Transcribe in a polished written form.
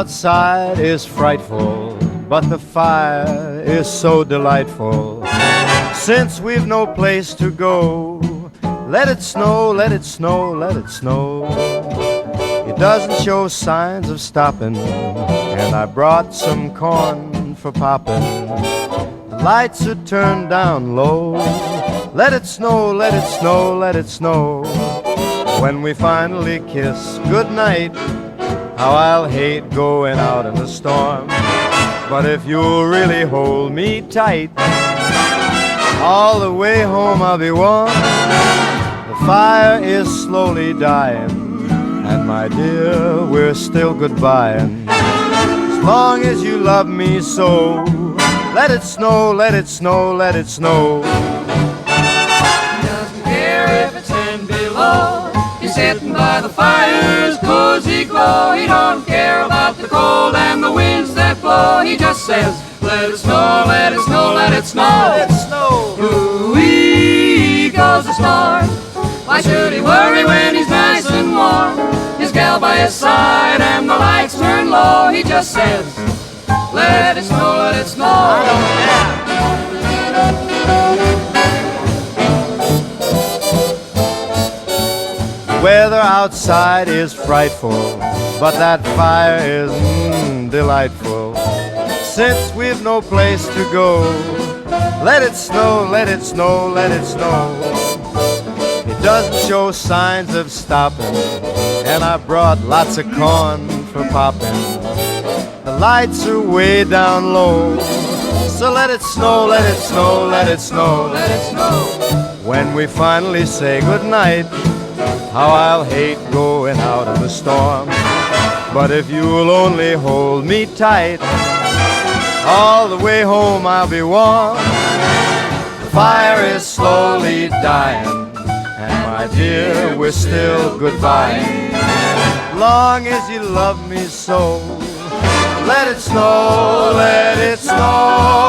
outside is frightful, but the fire is so delightful. Since we've no place to go, let it snow, let it snow, let it snow. It doesn't show signs of stopping, and I brought some corn for popping. The lights are turned down low. Let it snow, let it snow, let it snow. When we finally kiss goodnight, how I'll hate going out in the storm. But if you'll really hold me tight, all the way home I'll be warm. The fire is slowly dying, and my dear, we're still goodbying. As long as you love me so, let it snow, let it snow, let it snow. He doesn't care if it's 10 below. He's sitting by the fire's cozy glow. He don't care about the cold and the winds that blow. He just says, let it snow, let it snow, let it snow. Let it snow. Ooh-wee goes the storm. Why should he worry when he's nice and warm? His gal by his side and the lights turn low. He just says, let it snow, let it snow. The weather outside is frightful, but that fire is delightful. Since we've no place to go, let it snow, let it snow, let it snow. It doesn't show signs of stopping, and I brought lots of corn for popping. The lights are way down low, so let it snow, let it snow, let it snow, Let it snow. When we finally say goodnight, how I'll hate going out in the storm. But if you'll only hold me tight, all the way home I'll be warm. The fire is slowly dying, and my dear, we're still goodbye. Long as you love me so, let it snow, let it snow.